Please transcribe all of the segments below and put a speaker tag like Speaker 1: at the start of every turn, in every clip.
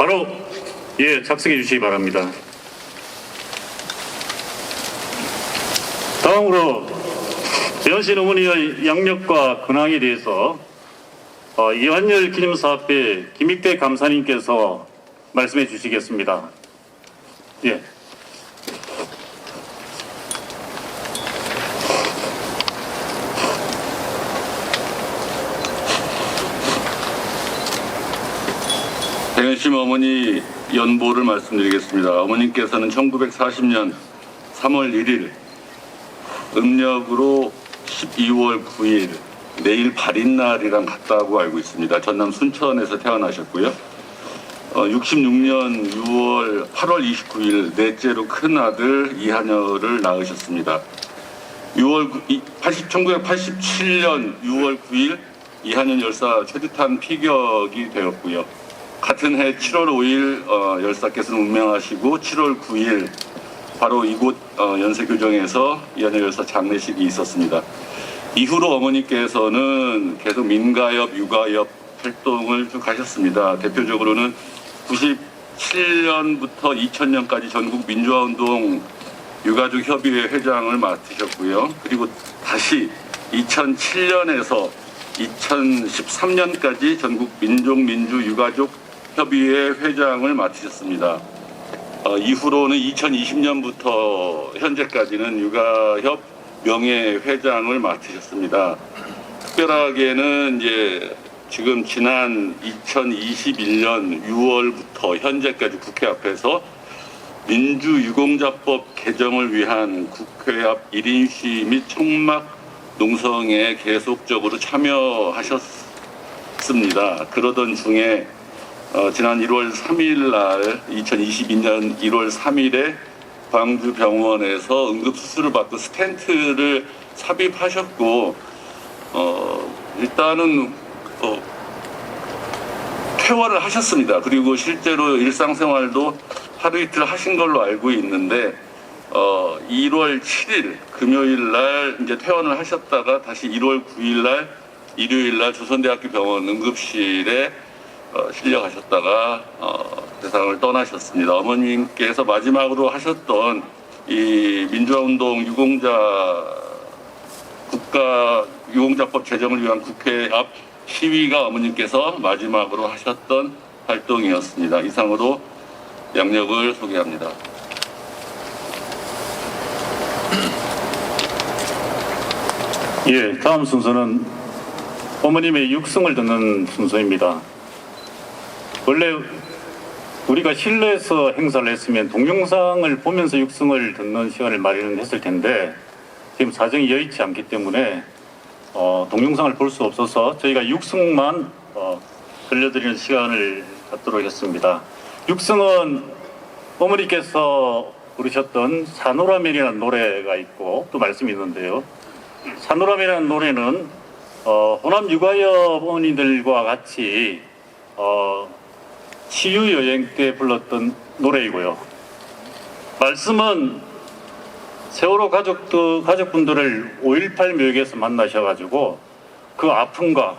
Speaker 1: 바로 작성해 주시기 바랍니다. 다음으로 배현신 어머니의 양력과 근황에 대해서 이완열 기념사업회 김익대 감사님께서 말씀해 주시겠습니다.
Speaker 2: 배현신 어머니 연보를 말씀드리겠습니다. 어머님께서는 1940년 3월 1일 음력으로 12월 9일 내일 발인날이랑 같다고 알고 있습니다. 전남 순천에서 태어나셨고요. 66년 8월 29일 넷째로 큰 아들 이한여를 낳으셨습니다. 1987년 6월 9일 이한여 열사 최두탄 피격이 되었고요. 같은 해 7월 5일 열사께서는 운명하시고 7월 9일 바로 이곳 연세교정에서 이한여 열사 장례식이 있었습니다. 이후로 어머니께서는 계속 민가협, 유가협 활동을 쭉 하셨습니다. 대표적으로는 97년부터 2000년까지 전국 민주화운동 유가족협의회 회장을 맡으셨고요. 그리고 다시 2007년에서 2013년까지 전국 민족민주유가족협의회 회장을 맡으셨습니다. 이후로는 2020년부터 현재까지는 유가협 명예회장을 맡으셨습니다. 특별하게는 지금 지난 2021년 6월부터 현재까지 국회 앞에서 민주유공자법 개정을 위한 국회 앞 1인 시위 및 청막 농성에 계속적으로 참여하셨습니다. 그러던 중에 지난 1월 3일 날 2022년 1월 3일에 광주병원에서 응급수술을 받고 스텐트를 삽입하셨고 일단은 퇴원을 하셨습니다. 그리고 실제로 일상생활도 하루 이틀 하신 걸로 알고 있는데 1월 7일 금요일 날 퇴원을 하셨다가 다시 1월 9일 날 일요일 날 조선대학교 병원 응급실에 실려가셨다가 세상을 떠나셨습니다. 어머님께서 마지막으로 하셨던 이 민주화운동 국가 유공자법 제정을 위한 국회 앞 시위가 어머님께서 마지막으로 하셨던 활동이었습니다. 이상으로 양력을 소개합니다.
Speaker 1: 다음 순서는 어머님의 육성을 듣는 순서입니다. 원래 우리가 실내에서 행사를 했으면 동영상을 보면서 육성을 듣는 시간을 마련했을 텐데 지금 사정이 여의치 않기 때문에 동영상을 볼 수 없어서 저희가 육성만 들려드리는 시간을 갖도록 했습니다. 육성은 어머니께서 부르셨던 산호라면이라는 노래가 있고 또 말씀이 있는데요. 산호라면이라는 노래는 호남 유가협 어머니들과 같이 치유여행 때 불렀던 노래이고요. 말씀은 세월호 가족분들을 5.18 묘역에서 만나셔가지고 그 아픔과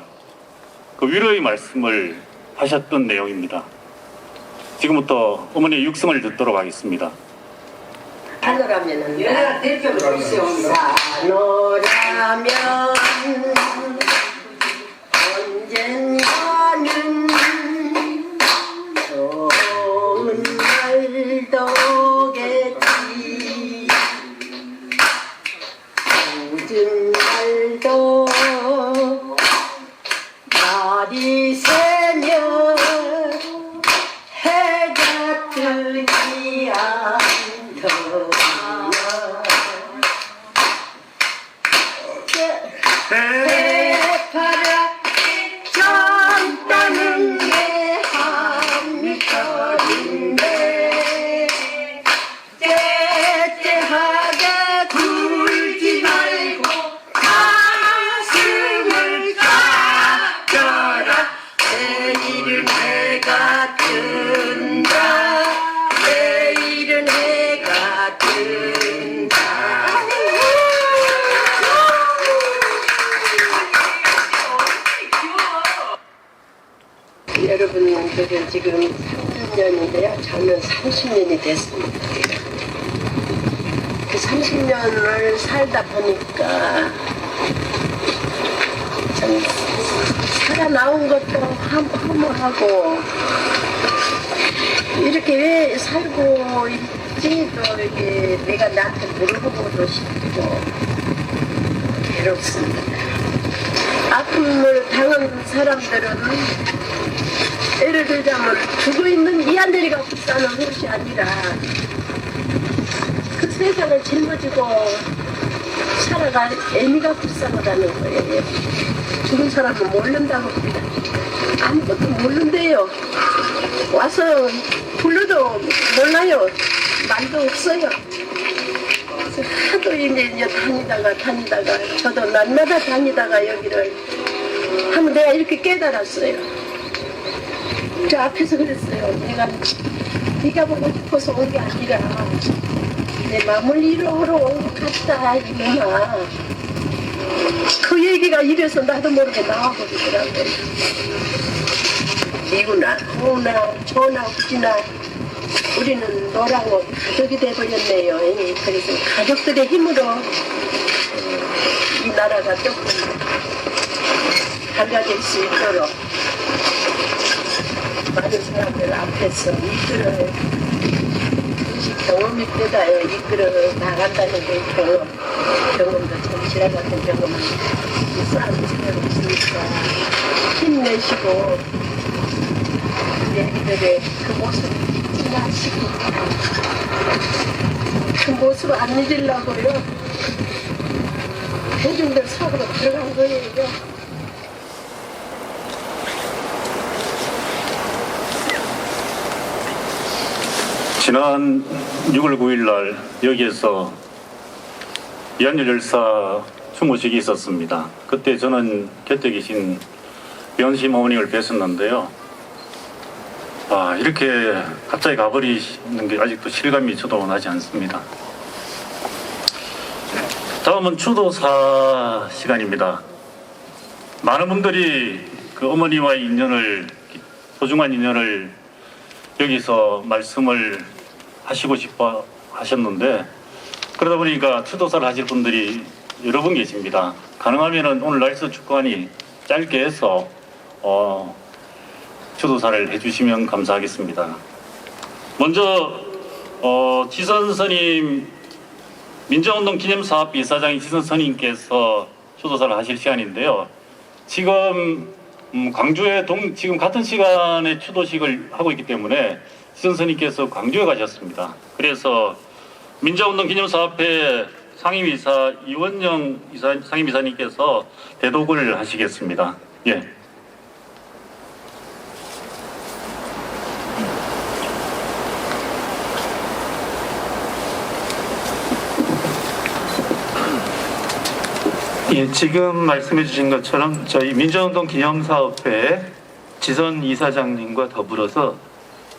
Speaker 1: 그 위로의 말씀을 하셨던 내용입니다. 지금부터 어머니의 육성을 듣도록 하겠습니다.
Speaker 3: 산호라면은 대표로 산호라면 언젠가는 좋은 날도 오겠지 늦은 날도 날이 새면 해가 뜨지 않더라 해파라 젊다는 게 한편인데 째째하게 굴지 말고 가슴을 깎아라 내일은 해가 뜬다 내일은 해가 뜬다. 여러분 그게 지금 30년인데요. 저는 30년이 됐습니다. 그 30년을 살다 보니까 참 살아나온 것도 허무하고 이렇게 왜 살고 있지? 또 이렇게 내가 나한테 물어보고도 싶고 괴롭습니다. 아픔을 당한 사람들은 예를 들자면 죽어있는 이하늘이가 불쌍한 것이 아니라 그 세상을 짊어지고 살아갈 애미가 불쌍하다는 거예요. 죽은 사람은 모른다고 합니다. 아무것도 모른대요. 와서 불러도 몰라요. 말도 없어요. 그래서 하도 이제 다니다가 저도 날마다 다니다가 여기를 하면 내가 이렇게 깨달았어요. 저 앞에서 그랬어요. 내가 네가 보고 싶어서 온 게 아니라 내 마음을 이루러 온 것 같다 이놈아. 그 얘기가 이래서 나도 모르게 나와버리더라고요. 미구나 고나 저나 후지나 우리는 너랑 가족이 돼버렸네요. 그래서 가족들의 힘으로 이 나라가 조금 밝아질 수 있도록 많은 사람들 앞에서 이끌어 경험이 되다요. 이끌어 나간다는 게 경험도 정신과 같은 경험을 쌓은 생각이 있으니까 힘내시고 얘기들의 그 모습 잊지 마시고 그 모습 안 잊으려고요. 대중들 속으로 들어간 거예요.
Speaker 1: 지난 6월 9일 날 여기에서 이한열 열사 추모식이 있었습니다. 그때 저는 곁에 계신 변심 어머님을 뵀었는데요. 이렇게 갑자기 가버리시는 게 아직도 실감이 저도 나지 않습니다. 다음은 추도사 시간입니다. 많은 분들이 그 어머니와의 인연을, 소중한 인연을 여기서 말씀을 하시고 싶어 하셨는데, 그러다 보니까 추도사를 하실 분들이 여러 분 계십니다. 가능하면은 오늘 날씨 주간이 짧게 해서 추도사를 해주시면 감사하겠습니다. 먼저 지선 스님, 민주운동 기념사업비 이사장인 지선 스님께서 추도사를 하실 시간인데요. 지금 광주에 지금 같은 시간에 추도식을 하고 있기 때문에 지선 스님께서 광주에 가셨습니다. 그래서 민주운동 기념사업회 상임이사 이원영 상임이사님께서 대독을 하시겠습니다. 예.
Speaker 4: 예, 지금 말씀해 주신 것처럼 저희 민주운동 기념사업회 지선 이사장님과 더불어서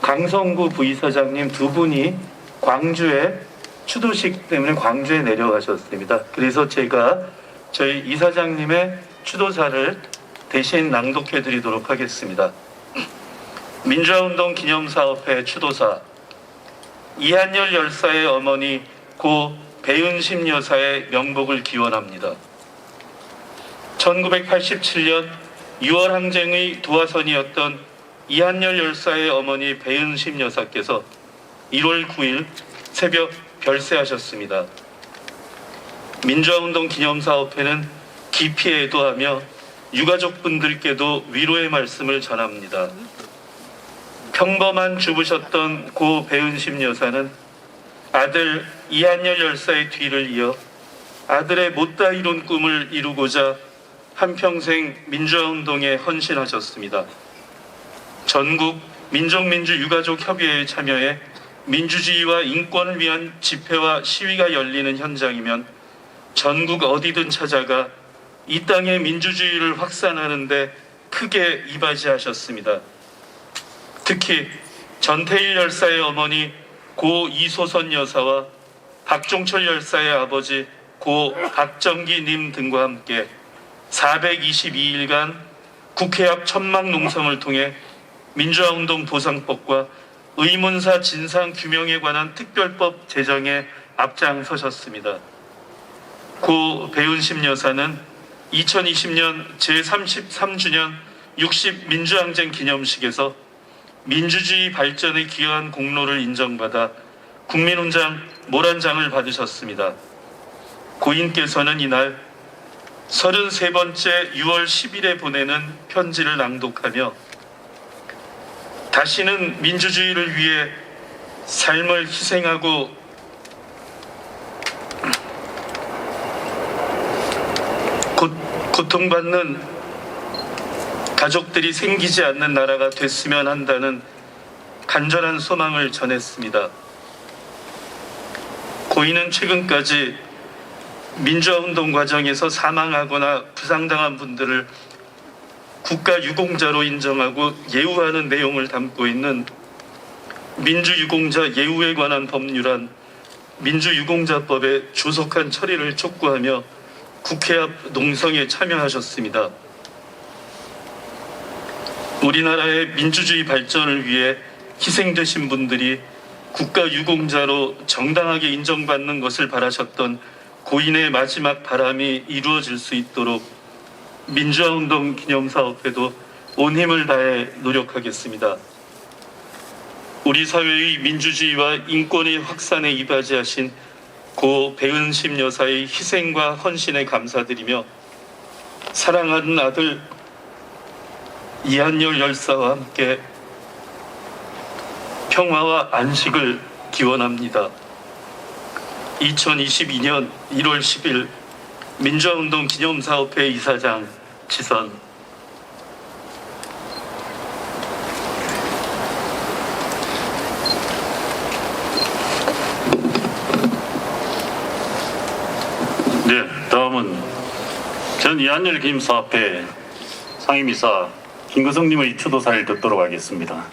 Speaker 4: 강성구 부이사장님 두 분이 광주에 추도식 때문에 광주에 내려가셨습니다. 그래서 제가 저희 이사장님의 추도사를 대신 낭독해 드리도록 하겠습니다. 민주운동 기념사업회 추도사 이한열 열사의 어머니 고 배은심 여사의 명복을 기원합니다. 1987년 6월 항쟁의 도화선이었던 이한열 열사의 어머니 배은심 여사께서 1월 9일 새벽 별세하셨습니다. 민주화운동 기념사업회는 깊이 애도하며 유가족분들께도 위로의 말씀을 전합니다. 평범한 주부셨던 고 배은심 여사는 아들 이한열 열사의 뒤를 이어 아들의 못다 이룬 꿈을 이루고자 한평생 민주화운동에 헌신하셨습니다. 전국 민족민주유가족협의회에 참여해 민주주의와 인권을 위한 집회와 시위가 열리는 현장이면 전국 어디든 찾아가 이 땅의 민주주의를 확산하는 데 크게 이바지하셨습니다. 특히 전태일 열사의 어머니 고 이소선 여사와 박종철 열사의 아버지 고 박정기님 등과 함께 422일간 국회 앞 천막 농성을 통해 민주화운동 보상법과 의문사 진상 규명에 관한 특별법 제정에 앞장서셨습니다. 고 배은심 여사는 2020년 제33주년 60 민주항쟁 기념식에서 민주주의 발전에 기여한 공로를 인정받아 국민훈장 모란장을 받으셨습니다. 고인께서는 이날 33번째 6월 10일에 보내는 편지를 낭독하며 다시는 민주주의를 위해 삶을 희생하고 고통받는 가족들이 생기지 않는 나라가 됐으면 한다는 간절한 소망을 전했습니다. 고인은 최근까지 민주화운동 과정에서 사망하거나 부상당한 분들을 국가유공자로 인정하고 예우하는 내용을 담고 있는 민주유공자 예우에 관한 법률안 민주유공자법의 조속한 처리를 촉구하며 국회 앞 농성에 참여하셨습니다. 우리나라의 민주주의 발전을 위해 희생되신 분들이 국가유공자로 정당하게 인정받는 것을 바라셨던 고인의 마지막 바람이 이루어질 수 있도록 민주화운동 기념사업회도 온 힘을 다해 노력하겠습니다. 우리 사회의 민주주의와 인권의 확산에 이바지하신 고 배은심 여사의 희생과 헌신에 감사드리며 사랑하는 아들 이한열 열사와 함께 평화와 안식을 기원합니다. 2022년 1월 10일 민주화운동 기념사업회 이사장 지선.
Speaker 1: 네, 다음은 전 이한열 기념사업회 상임이사 김구성님의 추도사를 듣도록 하겠습니다.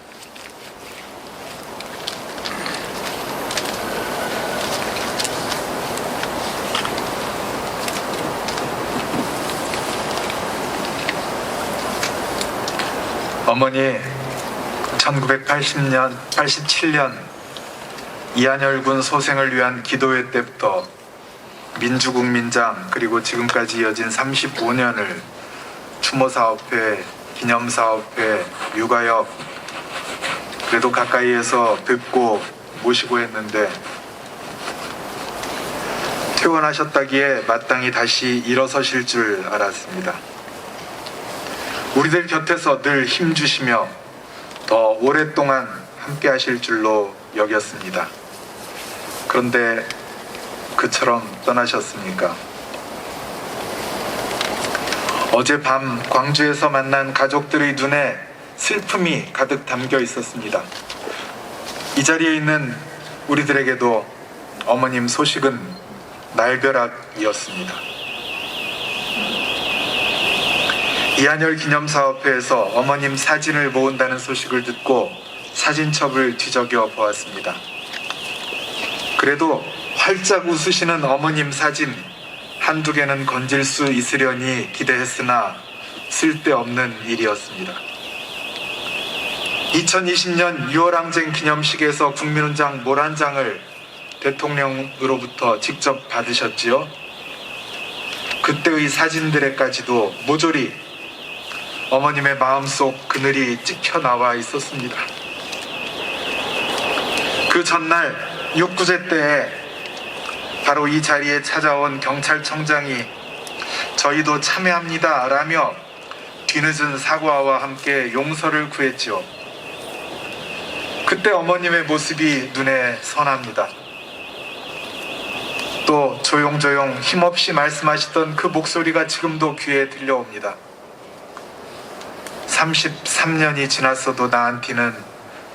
Speaker 5: 어머니, 1987년 이한열군 소생을 위한 기도회 때부터 민주국민장 그리고 지금까지 이어진 35년을 추모사업회, 기념사업회, 육아협 그래도 가까이에서 뵙고 모시고 했는데 퇴원하셨다기에 마땅히 다시 일어서실 줄 알았습니다. 우리들 곁에서 늘 힘주시며 더 오랫동안 함께 하실 줄로 여겼습니다. 그런데 그처럼 떠나셨습니까? 어젯밤 광주에서 만난 가족들의 눈에 슬픔이 가득 담겨 있었습니다. 이 자리에 있는 우리들에게도 어머님 소식은 날벼락이었습니다. 이한열 기념사업회에서 어머님 사진을 모은다는 소식을 듣고 사진첩을 뒤적여 보았습니다. 그래도 활짝 웃으시는 어머님 사진 한두 개는 건질 수 있으려니 기대했으나 쓸데없는 일이었습니다. 2020년 6월 항쟁 기념식에서 국민훈장 모란장을 대통령으로부터 직접 받으셨지요. 그때의 사진들에까지도 모조리 어머님의 마음속 그늘이 찍혀 나와 있었습니다. 그 전날 6.9제 때에 바로 이 자리에 찾아온 경찰청장이 저희도 참여합니다 라며 뒤늦은 사과와 함께 용서를 구했지요. 그때 어머님의 모습이 눈에 선합니다. 또 조용조용 힘없이 말씀하시던 그 목소리가 지금도 귀에 들려옵니다. 33년이 지났어도 나한테는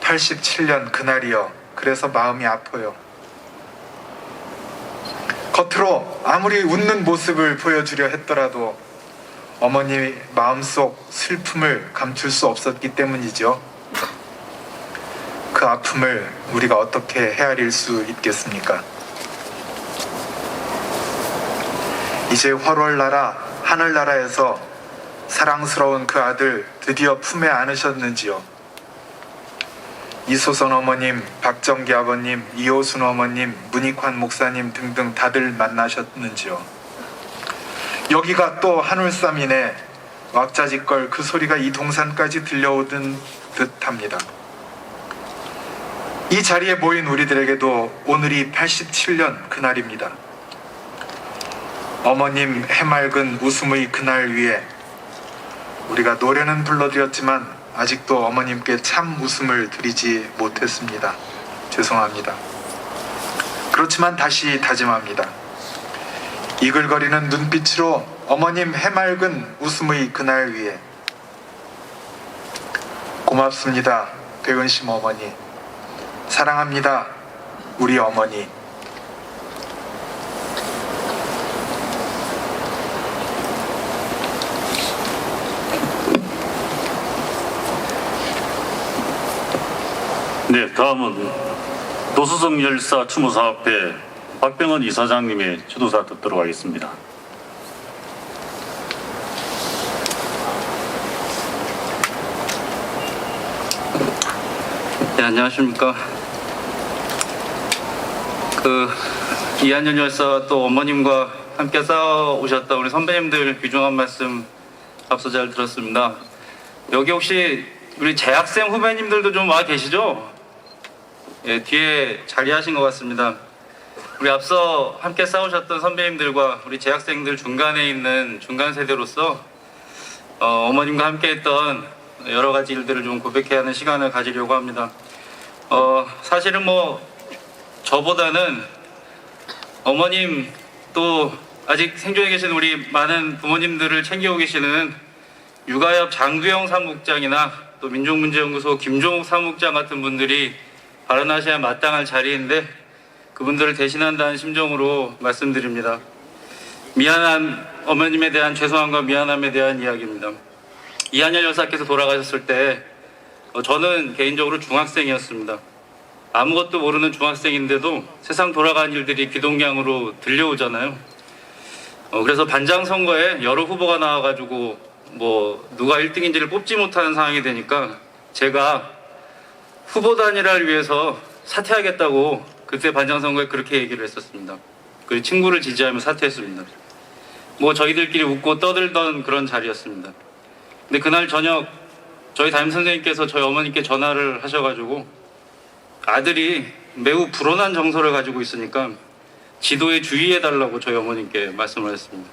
Speaker 5: 87년 그날이요. 그래서 마음이 아파요. 겉으로 아무리 웃는 모습을 보여주려 했더라도 어머니 마음속 슬픔을 감출 수 없었기 때문이죠. 그 아픔을 우리가 어떻게 헤아릴 수 있겠습니까? 이제 활월나라 하늘나라에서 사랑스러운 그 아들 드디어 품에 안으셨는지요? 이소선 어머님, 박정기 아버님, 이호순 어머님, 문익환 목사님 등등 다들 만나셨는지요? 여기가 또 한울쌈이네. 왁자지껄 그 소리가 이 동산까지 들려오던 듯합니다. 이 자리에 모인 우리들에게도 오늘이 87년 그날입니다. 어머님 해맑은 웃음의 그날 위에 우리가 노래는 불러드렸지만 아직도 어머님께 참 웃음을 드리지 못했습니다. 죄송합니다. 그렇지만 다시 다짐합니다. 이글거리는 눈빛으로 어머님 해맑은 웃음의 그날 위에 고맙습니다. 백은심 어머니. 사랑합니다. 우리 어머니.
Speaker 1: 네, 다음은 노수성 열사 추모사업회 박병원 이사장님의 주도사 듣도록 하겠습니다.
Speaker 6: 네, 안녕하십니까. 이한열 열사와 또 어머님과 함께 싸워오셨던 우리 선배님들 귀중한 말씀 앞서 잘 들었습니다. 여기 혹시 우리 재학생 후배님들도 좀 와 계시죠? 예, 뒤에 자리하신 것 같습니다. 우리 앞서 함께 싸우셨던 선배님들과 우리 재학생들 중간에 있는 중간 세대로서 어머님과 함께 했던 여러 가지 일들을 좀 고백해야 하는 시간을 가지려고 합니다. 사실은 뭐 저보다는 어머님 또 아직 생존해 계신 우리 많은 부모님들을 챙기고 계시는 육아협 장두영 사무국장이나 또 민족문제연구소 김종욱 사무국장 같은 분들이 발언하셔야 마땅할 자리인데 그분들을 대신한다는 심정으로 말씀드립니다. 미안한 어머님에 대한 죄송함과 미안함에 대한 이야기입니다. 이한열 여사께서 돌아가셨을 때 저는 개인적으로 중학생이었습니다. 아무것도 모르는 중학생인데도 세상 돌아가는 일들이 귀동냥으로 들려오잖아요. 그래서 반장 선거에 여러 후보가 나와가지고 뭐 누가 1등인지를 뽑지 못하는 상황이 되니까 제가 후보 단일화를 위해서 사퇴하겠다고 그때 반장 선거에 그렇게 얘기를 했었습니다. 그리고 친구를 지지하며 사퇴했습니다. 뭐 저희들끼리 웃고 떠들던 그런 자리였습니다. 근데 그날 저녁 저희 담임선생님께서 저희 어머니께 전화를 하셔가지고 아들이 매우 불온한 정서를 가지고 있으니까 지도에 주의해달라고 저희 어머님께 말씀을 했습니다.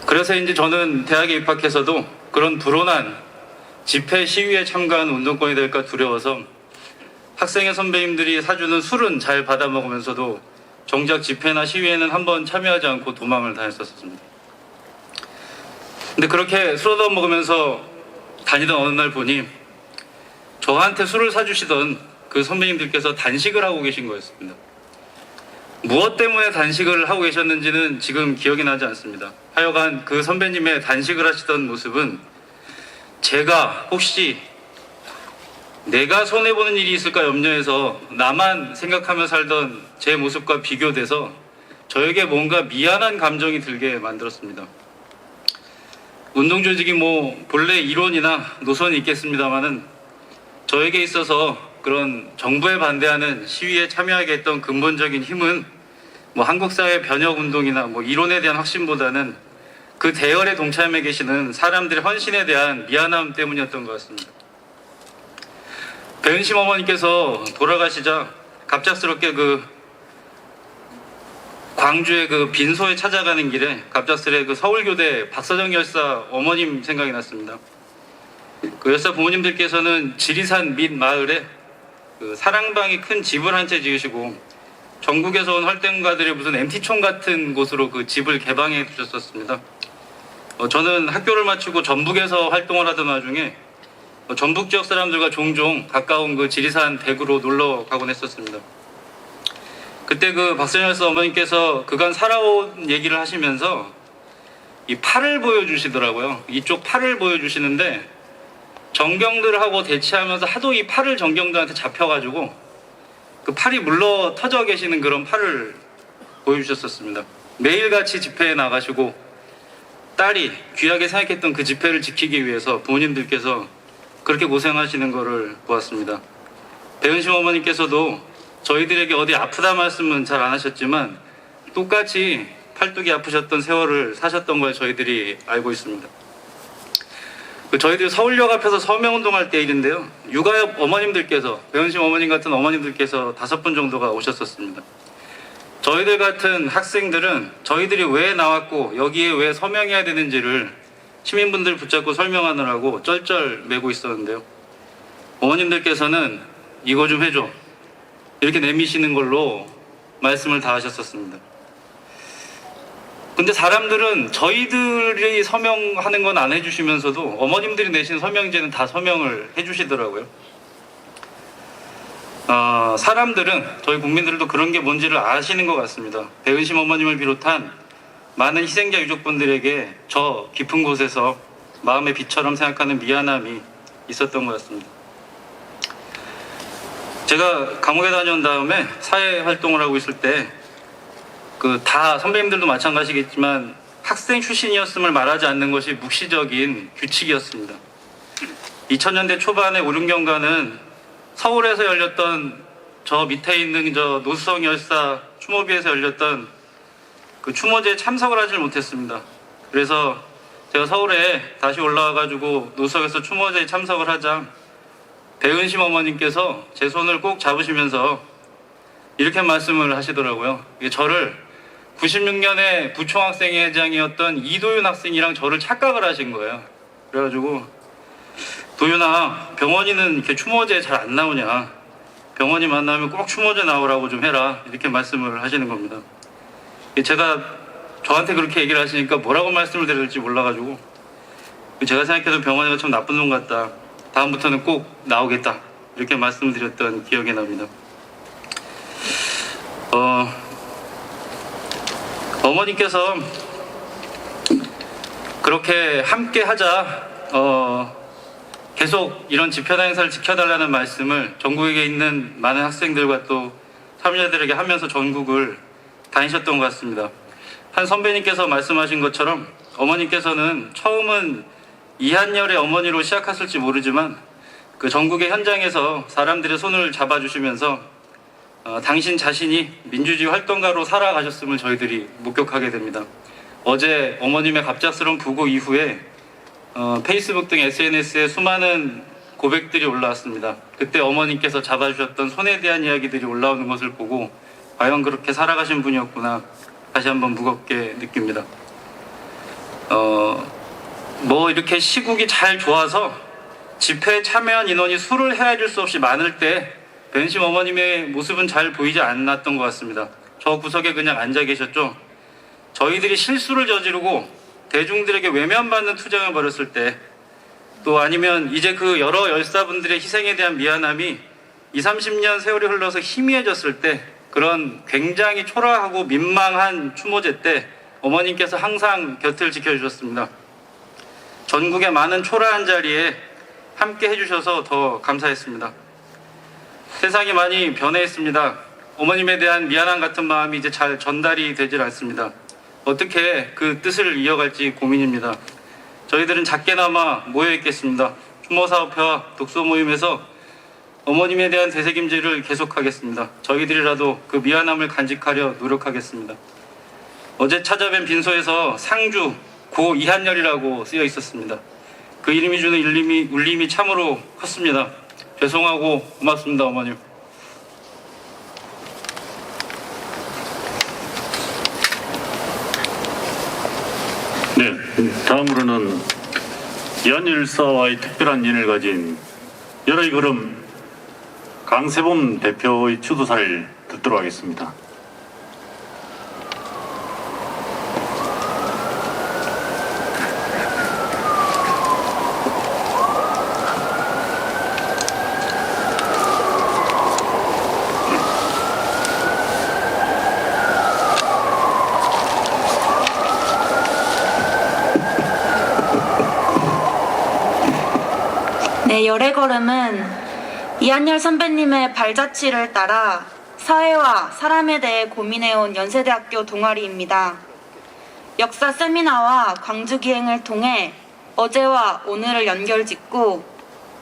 Speaker 6: 그래서 이제 저는 대학에 입학해서도 그런 불온한 집회 시위에 참가하는 운동권이 될까 두려워서 학생회 선배님들이 사주는 술은 잘 받아 먹으면서도 정작 집회나 시위에는 한번 참여하지 않고 도망을 다녔었습니다. 근데 그렇게 술 얻어 먹으면서 다니던 어느 날 보니 저한테 술을 사주시던 그 선배님들께서 단식을 하고 계신 거였습니다. 무엇 때문에 단식을 하고 계셨는지는 지금 기억이 나지 않습니다. 하여간 그 선배님의 단식을 하시던 모습은 제가 혹시 내가 손해보는 일이 있을까 염려해서 나만 생각하며 살던 제 모습과 비교돼서 저에게 뭔가 미안한 감정이 들게 만들었습니다. 운동조직이 뭐 본래 이론이나 노선이 있겠습니다만은 저에게 있어서 그런 정부에 반대하는 시위에 참여하게 했던 근본적인 힘은 뭐 한국사회 변혁운동이나 뭐 이론에 대한 확신보다는 그 대열에 동참해 계시는 사람들의 헌신에 대한 미안함 때문이었던 것 같습니다. 배은심 어머니께서 돌아가시자 갑작스럽게 그 광주의 그 빈소에 찾아가는 길에 갑작스레 그 서울교대 박서정 열사 어머님 생각이 났습니다. 그 열사 부모님들께서는 지리산 밑 마을에 그 사랑방이 큰 집을 한 채 지으시고 전국에서 온 활동가들의 무슨 MT촌 같은 곳으로 그 집을 개방해 두셨었습니다. 저는 학교를 마치고 전북에서 활동을 하던 와중에 전북 지역 사람들과 종종 가까운 그 지리산 대구로 놀러 가곤 했었습니다. 그때 그 박서정 열사 어머님께서 그간 살아온 얘기를 하시면서 이 팔을 보여주시더라고요. 이쪽 팔을 보여주시는데 정경들을 하고 대치하면서 하도 이 팔을 정경들한테 잡혀가지고 그 팔이 물러 터져 계시는 그런 팔을 보여주셨었습니다. 매일같이 집회에 나가시고 딸이 귀하게 생각했던 그 집회를 지키기 위해서 부모님들께서 그렇게 고생하시는 것을 보았습니다. 배은심 어머님께서도 저희들에게 어디 아프다 말씀은 잘 안 하셨지만 똑같이 팔뚝이 아프셨던 세월을 사셨던 걸 저희들이 알고 있습니다. 저희들이 서울역 앞에서 서명운동할 때 일인데요. 육아협 어머님들께서, 배은심 어머님 같은 어머님들께서 5분 정도가 오셨었습니다. 저희들 같은 학생들은 저희들이 왜 나왔고 여기에 왜 서명해야 되는지를 시민분들 붙잡고 설명하느라고 쩔쩔매고 있었는데요. 어머님들께서는 이거 좀 해줘, 이렇게 내미시는 걸로 말씀을 다 하셨었습니다. 근데 사람들은 저희들이 서명하는 건 안 해주시면서도 어머님들이 내신 서명지는 다 서명을 해주시더라고요. 사람들은, 저희 국민들도 그런 게 뭔지를 아시는 것 같습니다. 배은심 어머님을 비롯한 많은 희생자 유족분들에게 저 깊은 곳에서 마음의 빛처럼 생각하는 미안함이 있었던 것 같습니다. 제가 감옥에 다녀온 다음에 사회 활동을 하고 있을 때 다 선배님들도 마찬가지겠지만 학생 출신이었음을 말하지 않는 것이 묵시적인 규칙이었습니다. 2000년대 초반에 5, 6년간은 서울에서 열렸던 저 밑에 있는 저 노수성 열사 추모비에서 열렸던 그 추모제에 참석을 하질 못했습니다. 그래서 제가 서울에 다시 올라와가지고 노수성에서 추모제에 참석을 하자 배은심 어머님께서 제 손을 꼭 잡으시면서 이렇게 말씀을 하시더라고요. 저를 96년에 부총학생회장이었던 이도윤 학생이랑 저를 착각을 하신 거예요. 그래가지고 도윤아, 병원이는 이렇게 추모제에 잘 안 나오냐, 병원이 만나면 꼭 추모제 나오라고 좀 해라, 이렇게 말씀을 하시는 겁니다. 제가 저한테 그렇게 얘기를 하시니까 뭐라고 말씀을 드려야 될지 몰라가지고 제가 생각해도 병원이가 참 나쁜 놈 같다, 다음부터는 꼭 나오겠다, 이렇게 말씀드렸던 기억이 납니다. 어머님께서 그렇게 함께 하자, 계속 이런 집회나 행사를 지켜달라는 말씀을 전국에 있는 많은 학생들과 또 참여자들에게 하면서 전국을 다니셨던 것 같습니다. 한 선배님께서 말씀하신 것처럼 어머님께서는 처음은 이한열의 어머니로 시작하실지 모르지만 그 전국의 현장에서 사람들의 손을 잡아주시면서 당신 자신이 민주주의 활동가로 살아가셨음을 저희들이 목격하게 됩니다. 어제 어머님의 갑작스러운 부고 이후에 페이스북 등 SNS에 수많은 고백들이 올라왔습니다. 그때 어머님께서 잡아주셨던 손에 대한 이야기들이 올라오는 것을 보고 과연 그렇게 살아가신 분이었구나, 다시 한번 무겁게 느낍니다. 이렇게 시국이 잘 좋아서 집회에 참여한 인원이 수를 헤아릴 수 없이 많을 때 배은심 어머님의 모습은 잘 보이지 않았던 것 같습니다. 저 구석에 그냥 앉아 계셨죠. 저희들이 실수를 저지르고 대중들에게 외면받는 투쟁을 벌였을 때, 또 아니면 이제 그 여러 열사분들의 희생에 대한 미안함이 20, 30년 세월이 흘러서 희미해졌을 때, 그런 굉장히 초라하고 민망한 추모제 때 어머님께서 항상 곁을 지켜주셨습니다. 전국의 많은 초라한 자리에 함께 해주셔서 더 감사했습니다. 세상이 많이 변해있습니다. 어머님에 대한 미안함 같은 마음이 이제 잘 전달이 되질 않습니다. 어떻게 그 뜻을 이어갈지 고민입니다. 저희들은 작게나마 모여있겠습니다. 추모사업회와 독서모임에서 어머님에 대한 되새김질을 계속하겠습니다. 저희들이라도 그 미안함을 간직하려 노력하겠습니다. 어제 찾아뵌 빈소에서 상주 고 이한열이라고 쓰여 있었습니다. 그 이름이 주는 울림이 참으로 컸습니다. 죄송하고 고맙습니다, 어머님.
Speaker 1: 네, 다음으로는 이한열 일사와의 특별한 인연을 가진 열의 걸음 강세범 대표의 추도사를 듣도록 하겠습니다.
Speaker 7: 네, 열의 걸음은 이한열 선배님의 발자취를 따라 사회와 사람에 대해 고민해온 연세대학교 동아리입니다. 역사 세미나와 광주 기행을 통해 어제와 오늘을 연결짓고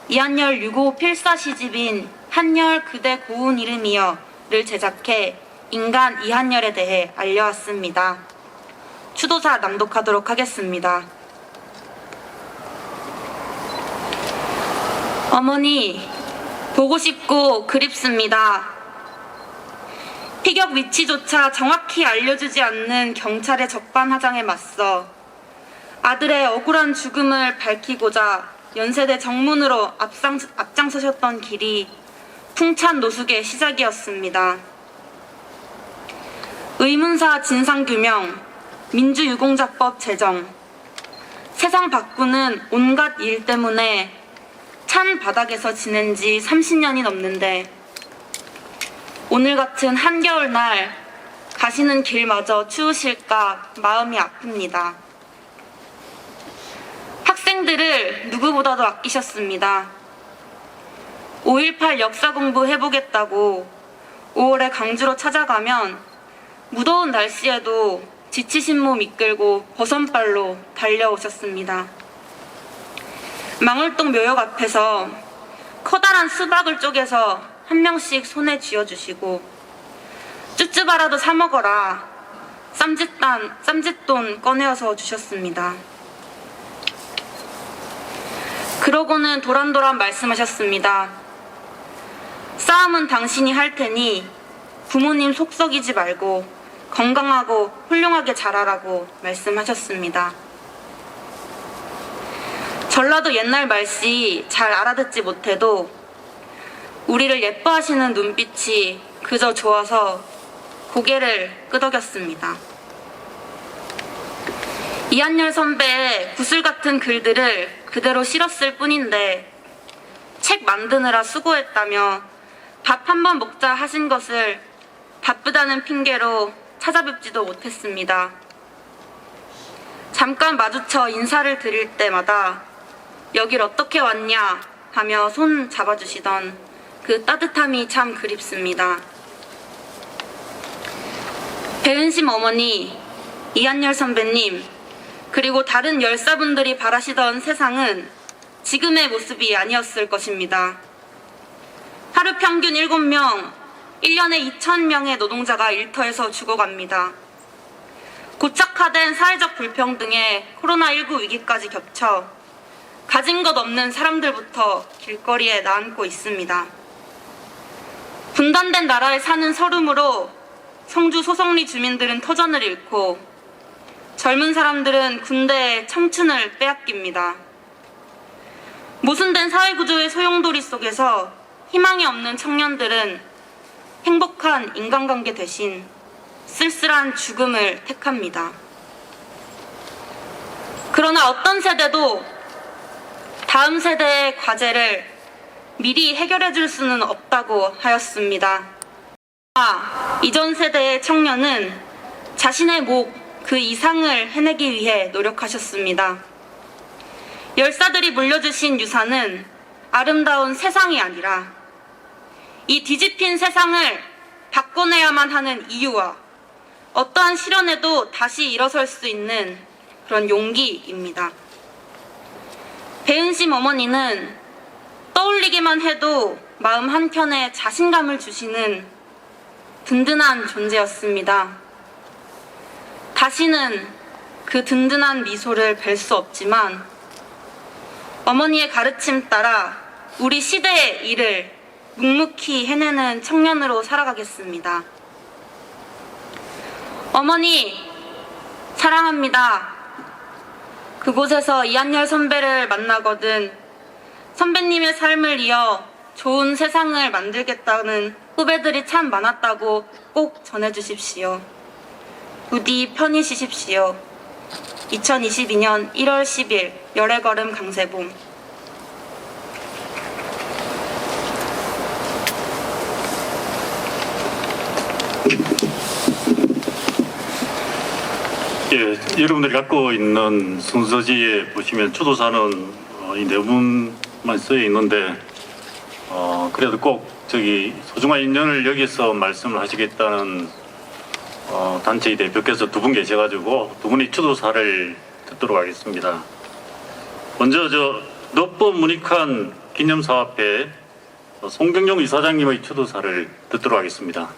Speaker 7: 이한열 6.5 필사 시집인 한열 그대 고운 이름이여를 제작해 인간 이한열에 대해 알려왔습니다. 추도사 낭독하도록 하겠습니다. 어머니, 보고 싶고 그립습니다. 피격 위치조차 정확히 알려주지 않는 경찰의 적반하장에 맞서 아들의 억울한 죽음을 밝히고자 연세대 정문으로 앞장서셨던 길이 풍찬 노숙의 시작이었습니다. 의문사 진상규명, 민주유공자법 제정, 세상 바꾸는 온갖 일 때문에 찬 바닥에서 지낸 지 30년이 넘는데 오늘 같은 한겨울날 가시는 길마저 추우실까 마음이 아픕니다. 학생들을 누구보다도 아끼셨습니다. 5.18 역사 공부 해보겠다고 5월에 강주로 찾아가면 무더운 날씨에도 지치신 몸 이끌고 버선발로 달려오셨습니다. 망월동 묘역 앞에서 커다란 수박을 쪼개서 한 명씩 손에 쥐어주시고 쭈쭈바라도 사 먹어라 쌈짓돈 꺼내어서 주셨습니다. 그러고는 도란도란 말씀하셨습니다. 싸움은 당신이 할 테니 부모님 속 썩이지 말고 건강하고 훌륭하게 자라라고 말씀하셨습니다. 전라도 옛날 말씨 잘 알아듣지 못해도 우리를 예뻐하시는 눈빛이 그저 좋아서 고개를 끄덕였습니다. 이한열 선배의 구슬 같은 글들을 그대로 실었을 뿐인데 책 만드느라 수고했다며 밥 한 번 먹자 하신 것을 바쁘다는 핑계로 찾아뵙지도 못했습니다. 잠깐 마주쳐 인사를 드릴 때마다 여길 어떻게 왔냐 하며 손 잡아주시던 그 따뜻함이 참 그립습니다. 배은심 어머니, 이한열 선배님, 그리고 다른 열사분들이 바라시던 세상은 지금의 모습이 아니었을 것입니다. 하루 평균 7명, 1년에 2,000명의 노동자가 일터에서 죽어갑니다. 고착화된 사회적 불평등에 코로나19 위기까지 겹쳐 가진 것 없는 사람들부터 길거리에 나앉고 있습니다. 분단된 나라에 사는 서름으로 성주 소성리 주민들은 터전을 잃고 젊은 사람들은 군대의 청춘을 빼앗깁니다. 모순된 사회구조의 소용돌이 속에서 희망이 없는 청년들은 행복한 인간관계 대신 쓸쓸한 죽음을 택합니다. 그러나 어떤 세대도 다음 세대의 과제를 미리 해결해 줄 수는 없다고 하였습니다. 이전 세대의 청년은 자신의 목 그 이상을 해내기 위해 노력하셨습니다. 열사들이 물려주신 유산은 아름다운 세상이 아니라 이 뒤집힌 세상을 바꿔내야만 하는 이유와 어떠한 시련에도 다시 일어설 수 있는 그런 용기입니다. 배은심 어머니는 떠올리기만 해도 마음 한켠에 자신감을 주시는 든든한 존재였습니다. 다시는 그 든든한 미소를 뵐 수 없지만 어머니의 가르침 따라 우리 시대의 일을 묵묵히 해내는 청년으로 살아가겠습니다. 어머니, 사랑합니다. 그곳에서 이한열 선배를 만나거든 선배님의 삶을 이어 좋은 세상을 만들겠다는 후배들이 참 많았다고 꼭 전해주십시오. 부디 편히 쉬십시오. 2022년 1월 10일 열애 걸음 강세봉.
Speaker 1: 예, 여러분들이 갖고 있는 순서지에 보시면 추도사는 이 내분만 쓰여 있는데 그래도 꼭 소중한 인연을 여기서 말씀을 하시겠다는 단체의 대표께서 두 분 계셔가지고 두 분이 추도사를 듣도록 하겠습니다. 먼저 너법 문익환 기념사업회 송경용 이사장님의 추도사를 듣도록 하겠습니다.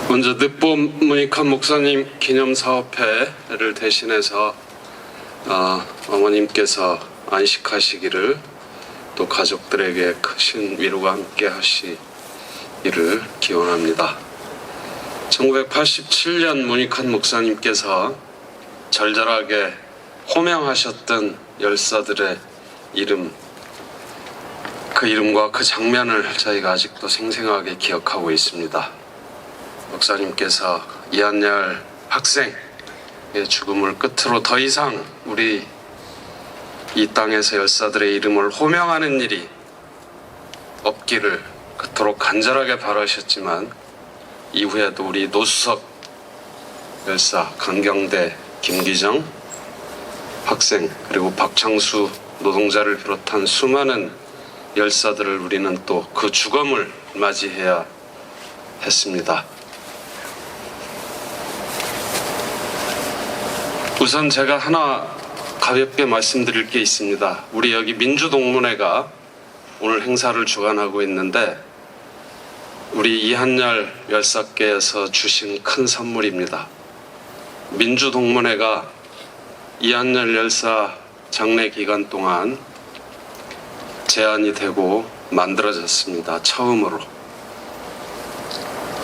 Speaker 8: 먼저 늑보 문익환 목사님 기념사업회를 대신해서 어머님께서 안식하시기를, 또 가족들에게 크신 위로가 함께 하시기를 기원합니다. 1987년 문익환 목사님께서 절절하게 호명하셨던 열사들의 이름, 그 이름과 그 장면을 저희가 아직도 생생하게 기억하고 있습니다. 목사님께서 이한열 학생의 죽음을 끝으로 더 이상 우리 이 땅에서 열사들의 이름을 호명하는 일이 없기를 그토록 간절하게 바라셨지만, 이후에도 우리 노수석 열사, 강경대, 김기정 학생, 그리고 박창수 노동자를 비롯한 수많은 열사들을 우리는 또 그 죽음을 맞이해야 했습니다. 우선 제가 하나 가볍게 말씀드릴 게 있습니다. 우리 여기 민주동문회가 오늘 행사를 주관하고 있는데, 우리 이한열 열사께서 주신 큰 선물입니다. 민주동문회가 이한열 열사 장례 기간 동안 제안이 되고 만들어졌습니다. 처음으로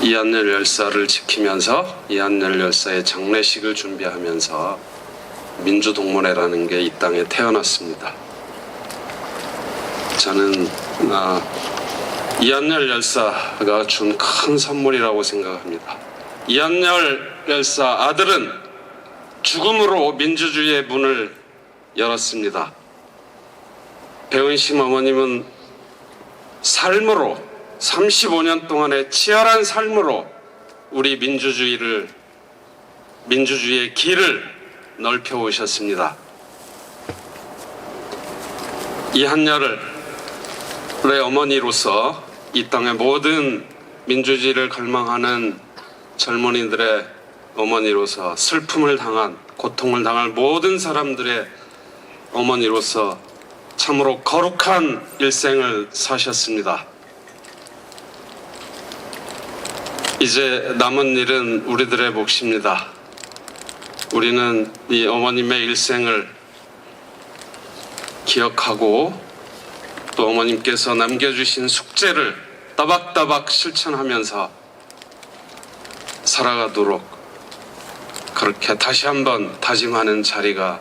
Speaker 8: 이한열 열사를 지키면서 이한열 열사의 장례식을 준비하면서 민주동문회라는 게 이 땅에 태어났습니다. 저는 이한열 열사가 준 큰 선물이라고 생각합니다. 이한열 열사 아들은 죽음으로 민주주의의 문을 열었습니다. 배은심 어머님은 삶으로, 35년 동안의 치열한 삶으로 우리 민주주의의 길을 넓혀 오셨습니다. 이한열의 어머니로서 이 땅의 모든 민주주의를 갈망하는 젊은이들의 어머니로서, 슬픔을 당한, 고통을 당할 모든 사람들의 어머니로서 참으로 거룩한 일생을 사셨습니다. 이제 남은 일은 우리들의 몫입니다. 우리는 이 어머님의 일생을 기억하고, 또 어머님께서 남겨주신 숙제를 따박따박 실천하면서 살아가도록 그렇게 다시 한번 다짐하는 자리가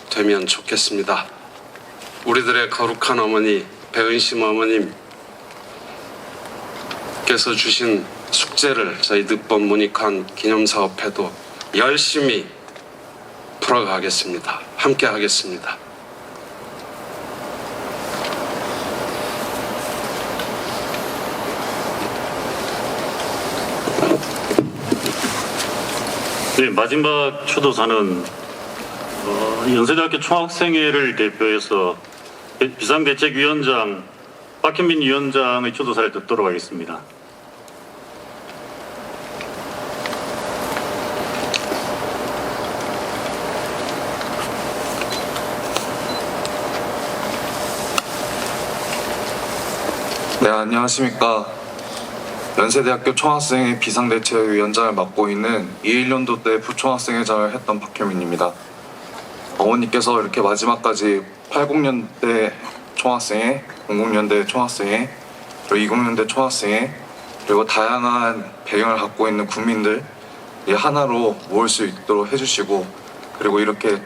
Speaker 8: 되면 좋겠습니다. 우리들의 거룩한 어머니, 배은심 어머님께서 주신 숙제를 저희 늑법 문익환 기념사업회도 열심히 풀어가겠습니다. 함께 하겠습니다.
Speaker 1: 네, 마지막 추도사는 연세대학교 총학생회를 대표해서 비상대책위원장 박현민 위원장의 추도사를 듣도록 하겠습니다.
Speaker 9: 네, 안녕하십니까. 연세대학교 총학생회 비상대책위원장을 맡고 있는 21년도 때 부총학생회장을 했던 박현민입니다. 어머니께서 이렇게 마지막까지 80년대 총학생회, 00년대 총학생회, 그리고 20년대 총학생회, 그리고 다양한 배경을 갖고 있는 국민들이 하나로 모일 수 있도록 해주시고, 그리고 이렇게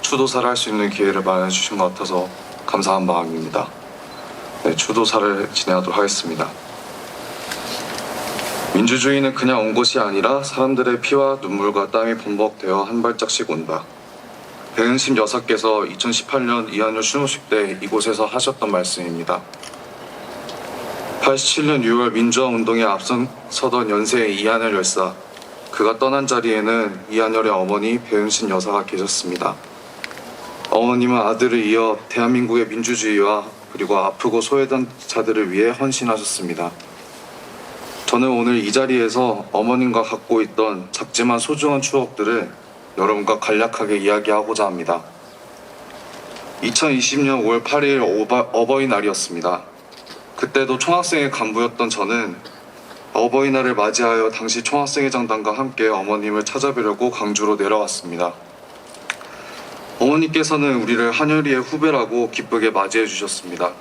Speaker 9: 추도사를 할 수 있는 기회를 마련해 주신 것 같아서 감사한 마음입니다. 네, 추도사를 진행하도록 하겠습니다. 민주주의는 그냥 온 것이 아니라 사람들의 피와 눈물과 땀이 범벅되어 한 발짝씩 온다. 배은심 여사께서 2018년 이한열 추모식 때 이곳에서 하셨던 말씀입니다. 87년 6월 민주화 운동에 앞서서던 연세의 이한열 열사, 그가 떠난 자리에는 이한열의 어머니 배은심 여사가 계셨습니다. 어머님은 아들을 이어 대한민국의 민주주의와 그리고 아프고 소외된 자들을 위해 헌신하셨습니다. 저는 오늘 이 자리에서 어머님과 갖고 있던 작지만 소중한 추억들을 여러분과 간략하게 이야기하고자 합니다. 2020년 5월 8일 어버이날이었습니다. 그때도 총학생회 간부였던 저는 어버이날을 맞이하여 당시 총학생회장단과 함께 어머님을 찾아뵈려고 광주로 내려갔습니다. 어머니께서는 우리를 한여리의 후배라고 기쁘게 맞이해 주셨습니다.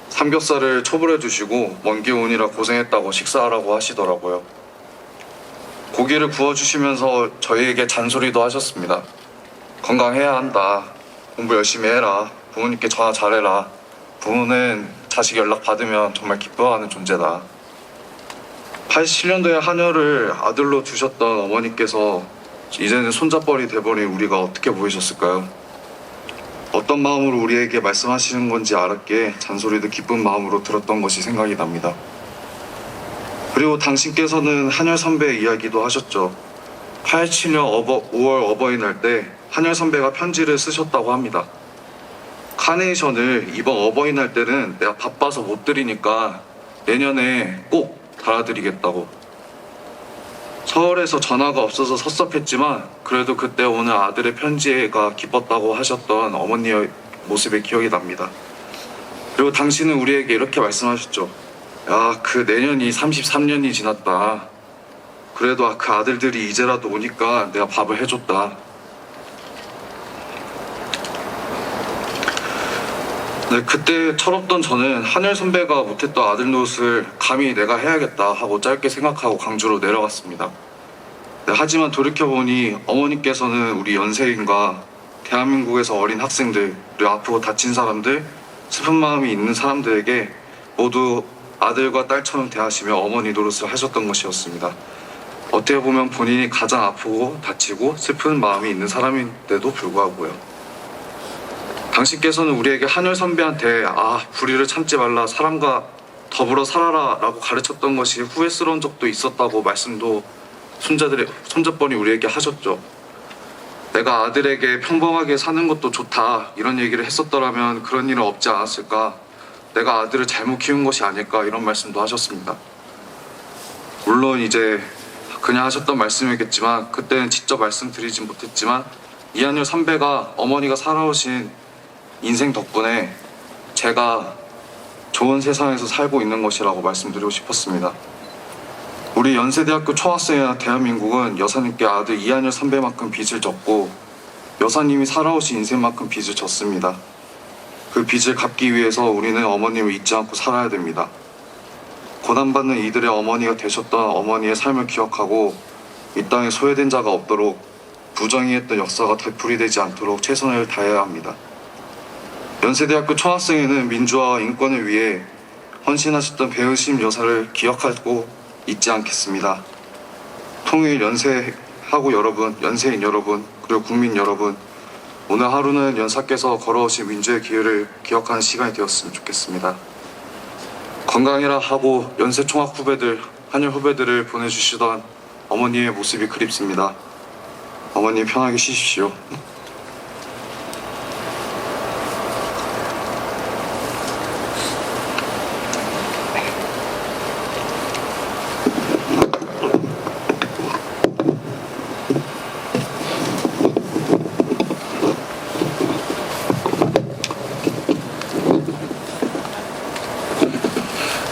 Speaker 9: 삼겹살을 초벌해 주시고 먼 길 오느라 고생했다고 식사하라고 하시더라고요. 고기를 구워주시면서 저희에게 잔소리도 하셨습니다. 건강해야 한다. 공부 열심히 해라. 부모님께 전화 잘해라. 부모는 자식 연락 받으면 정말 기뻐하는 존재다. 87년도에 한여를 아들로 두셨던 어머니께서 이제는 손잡벌이 돼버린 우리가 어떻게 보이셨을까요? 어떤 마음으로 우리에게 말씀하시는 건지 알았기에 잔소리도 기쁜 마음으로 들었던 것이 생각이 납니다. 그리고 당신께서는 한열 선배의 이야기도 하셨죠. 87년 5월 어버이날 때 한열 선배가 편지를 쓰셨다고 합니다. 카네이션을 이번 어버이날 때는 내가 바빠서 못 드리니까 내년에 꼭 달아드리겠다고. 서울에서 전화가 없어서 섭섭했지만 그래도 그때 오늘 아들의 편지가 기뻤다고 하셨던 어머니의 모습이 기억이 납니다. 그리고 당신은 우리에게 이렇게 말씀하셨죠. 야, 그 내년이 33년이 지났다. 그래도 그 아들들이 이제라도 오니까 내가 밥을 해줬다. 네, 그때 철없던 저는 한열 선배가 못했던 아들 노릇을 감히 내가 해야겠다 하고 짧게 생각하고 광주로 내려갔습니다. 네, 하지만 돌이켜보니 어머니께서는 우리 연세인과 대한민국에서 어린 학생들, 그리고 아프고 다친 사람들, 슬픈 마음이 있는 사람들에게 모두 아들과 딸처럼 대하시며 어머니 노릇을 하셨던 것이었습니다. 어떻게 보면 본인이 가장 아프고 다치고 슬픈 마음이 있는 사람인데도 불구하고요. 당신께서는 우리에게 한열 선배한테 불의를 참지 말라, 사람과 더불어 살아라 라고 가르쳤던 것이 후회스러운 적도 있었다고 말씀도 손잡번이 우리에게 하셨죠. 내가 아들에게 평범하게 사는 것도 좋다 이런 얘기를 했었더라면 그런 일은 없지 않았을까, 내가 아들을 잘못 키운 것이 아닐까 이런 말씀도 하셨습니다. 물론 이제 그냥 하셨던 말씀이겠지만 그때는 직접 말씀드리진 못했지만 이한열 선배가 어머니가 살아오신 인생 덕분에 제가 좋은 세상에서 살고 있는 것이라고 말씀드리고 싶었습니다. 우리 연세대학교 총학생회나 대한민국은 여사님께 아들 이한열 선배만큼 빚을 졌고 여사님이 살아오신 인생만큼 빚을 졌습니다. 그 빚을 갚기 위해서 우리는 어머님을 잊지 않고 살아야 됩니다. 고난받는 이들의 어머니가 되셨던 어머니의 삶을 기억하고 이 땅에 소외된 자가 없도록 부정의했던 역사가 되풀이되지 않도록 최선을 다해야 합니다. 연세대학교 총학생회는 민주화와 인권을 위해 헌신하셨던 배우심 여사를 기억하고 잊지 않겠습니다. 통일 연세하고 여러분, 연세인 여러분, 그리고 국민 여러분, 오늘 하루는 연사께서 걸어오신 민주의 기회를 기억하는 시간이 되었으면 좋겠습니다. 건강해라 하고 연세 총학 후배들, 한열 후배들을 보내주시던 어머니의 모습이 그립습니다. 어머니 편하게 쉬십시오.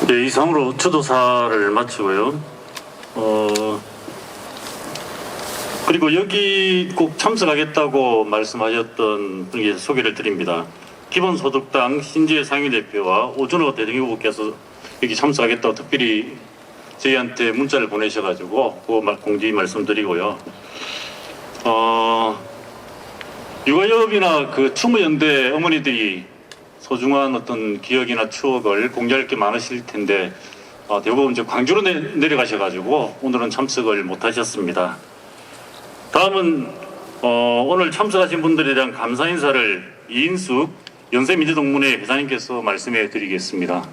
Speaker 1: 예, 이상으로 추도사를 마치고요. 그리고 여기 꼭 참석하겠다고 말씀하셨던 분에게 소개를 드립니다. 기본소득당 신지혜 상임대표와 오준호 대등후보께서 여기 참석하겠다고 특별히 저희한테 문자를 보내셔가지고 그 공지 말씀드리고요. 육아협이나 그 추모연대 어머니들이 소중한 어떤 기억이나 추억을 공유할 게 많으실 텐데 대부분 이제 광주로 내려가셔가지고 오늘은 참석을 못하셨습니다. 다음은 오늘 참석하신 분들에 대한 감사 인사를 이인숙 연세민주동문회 회장님께서 말씀해 드리겠습니다.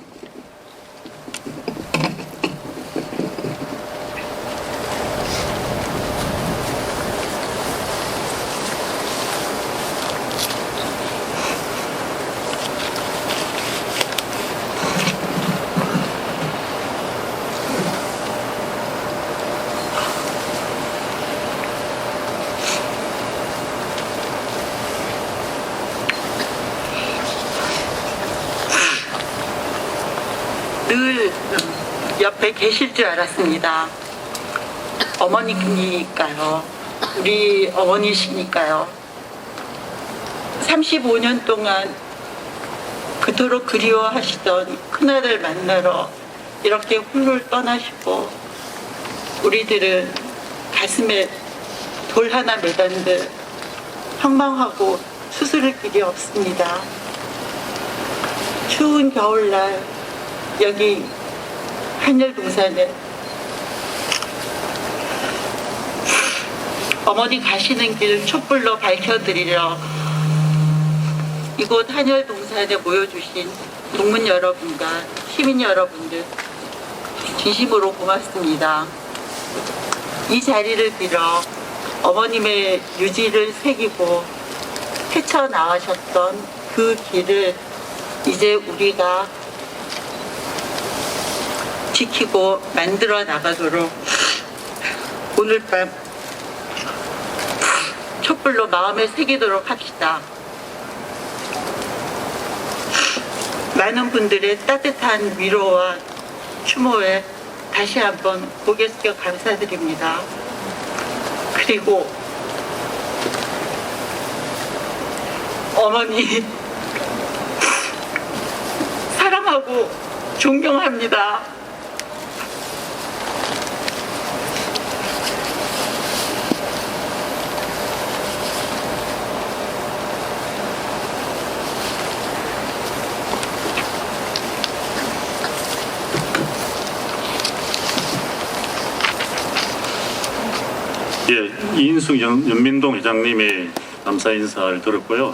Speaker 10: 늘 옆에 계실 줄 알았습니다. 어머니니까요. 우리 어머니시니까요. 35년 동안 그토록 그리워하시던 큰아들 만나러 이렇게 훌훌 떠나시고 우리들은 가슴에 돌 하나 매단 듯 황망하고 수스를 길이 없습니다. 추운 겨울날 여기 한열동산에 어머니 가시는 길 촛불로 밝혀드리려 이곳 한열동산에 모여주신 동문 여러분과 시민 여러분들 진심으로 고맙습니다. 이 자리를 빌어 어머님의 유지를 새기고 헤쳐나가셨던 그 길을 이제 우리가 지키고 만들어 나가도록 오늘 밤 촛불로 마음에 새기도록 합시다. 많은 분들의 따뜻한 위로와 추모에 다시 한번 고개 숙여 감사드립니다. 그리고 어머니 사랑하고 존경합니다.
Speaker 1: 예, 이인숙 연민동 회장님의 감사 인사를 들었고요.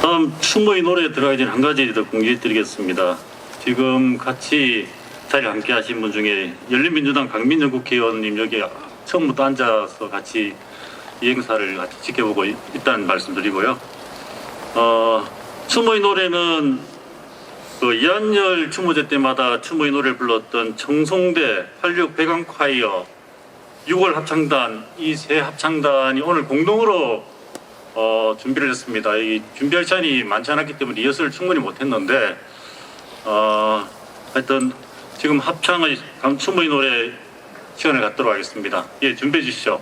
Speaker 1: 다음 추모의 노래에 들어가기 전에 한 가지 더 공지드리겠습니다. 지금 같이 자리에 함께 하신 분 중에 열린민주당 강민정 국회의원님 여기 처음부터 앉아서 같이 이 행사를 같이 지켜보고 있다는 말씀드리고요. 추모의 노래는 그 이한열 추모제 때마다 추모의 노래를 불렀던 청송대 86 백왕콰이어 6월 합창단 이 세 합창단이 오늘 공동으로 준비를 했습니다. 이 준비할 시간이 많지 않았기 때문에 리허설을 충분히 못했는데 하여튼 지금 합창의 추모의 노래 시간을 갖도록 하겠습니다. 예, 준비해 주시죠.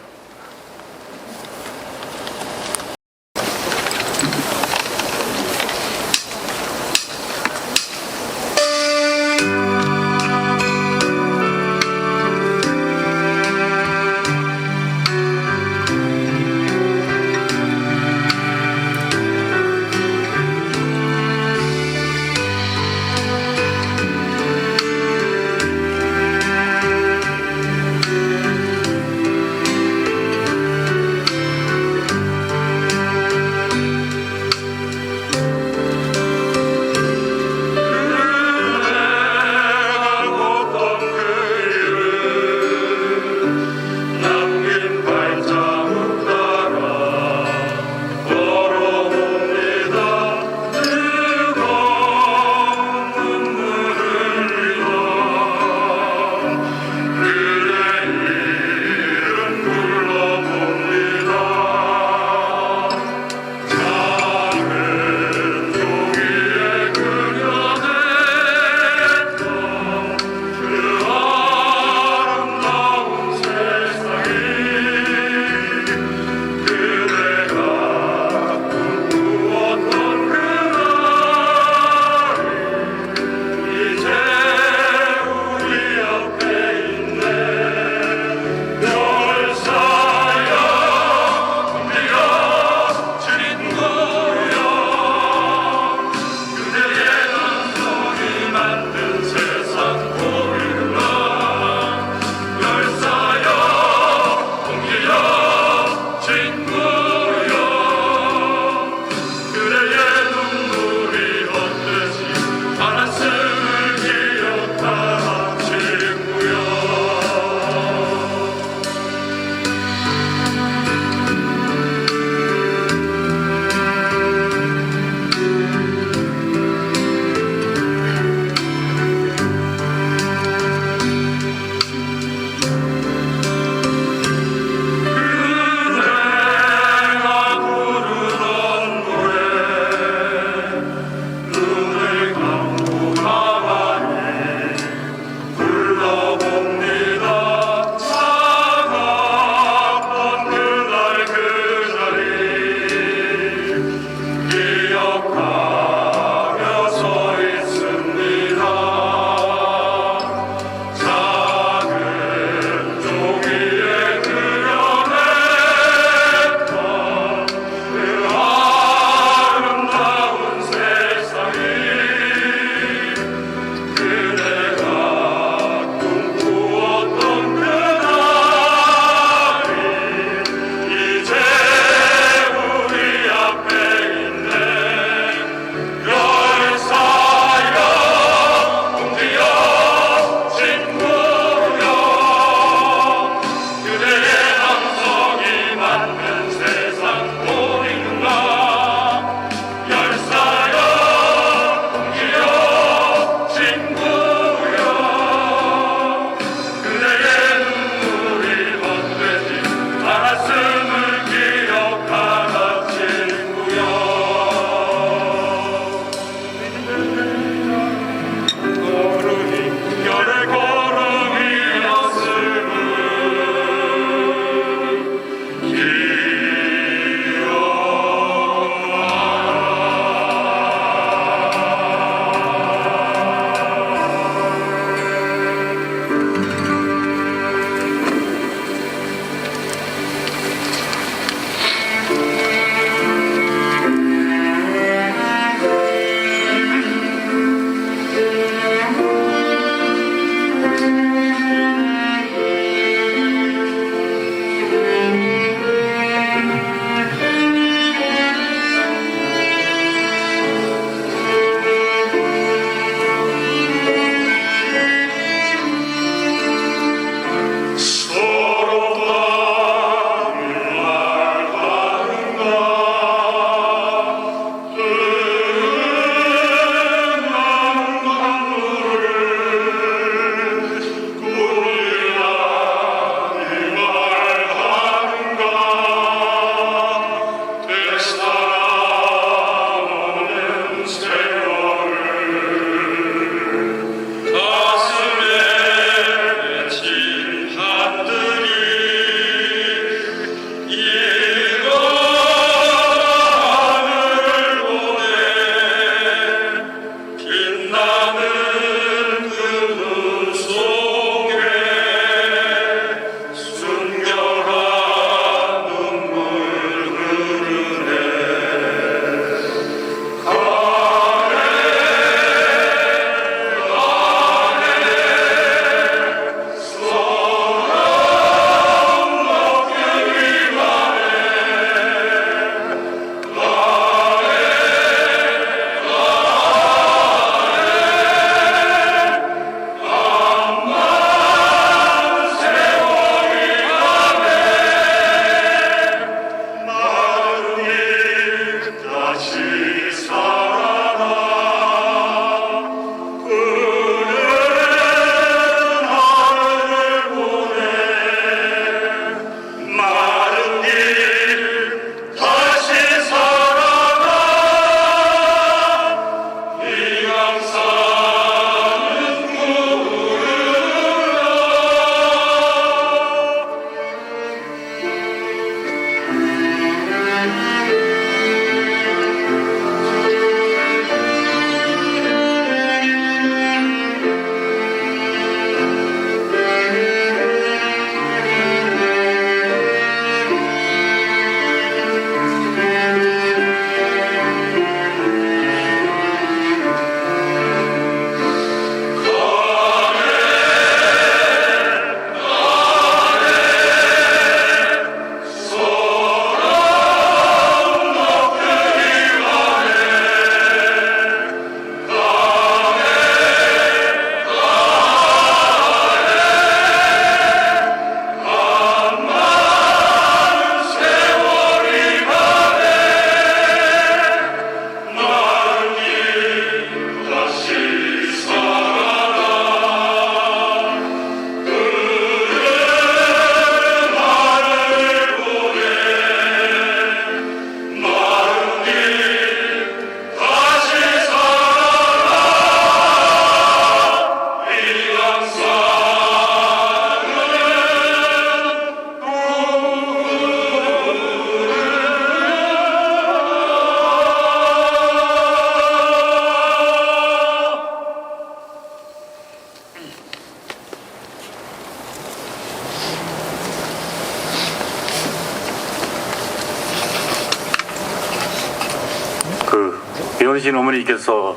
Speaker 1: 배우신 어머니께서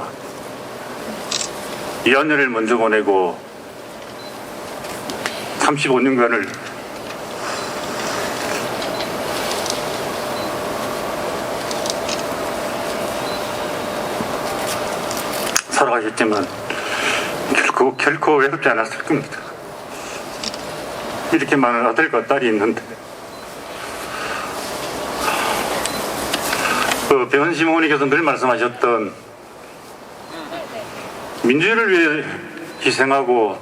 Speaker 1: 이한열을 먼저 보내고 35년간을 살아가셨지만 결코 외롭지 않았을 겁니다. 이렇게 많은 아들과 딸이 있는데 배원심 어머니께서 늘 말씀하셨던 민주를 위해 희생하고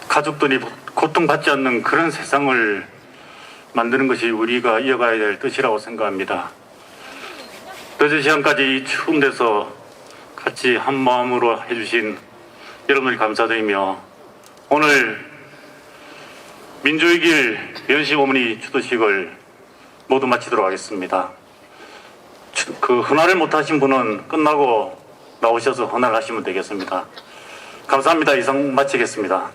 Speaker 1: 가족들이 고통받지 않는 그런 세상을 만드는 것이 우리가 이어가야 될 뜻이라고 생각합니다. 늦은 시간까지 이 추운 데서 같이 한 마음으로 해주신 여러분들 감사드리며 오늘 민주의 길 배원심 어머니 추도식을 모두 마치도록 하겠습니다. 그 헌화를 못하신 분은 끝나고 나오셔서 헌화를 하시면 되겠습니다. 감사합니다. 이상 마치겠습니다.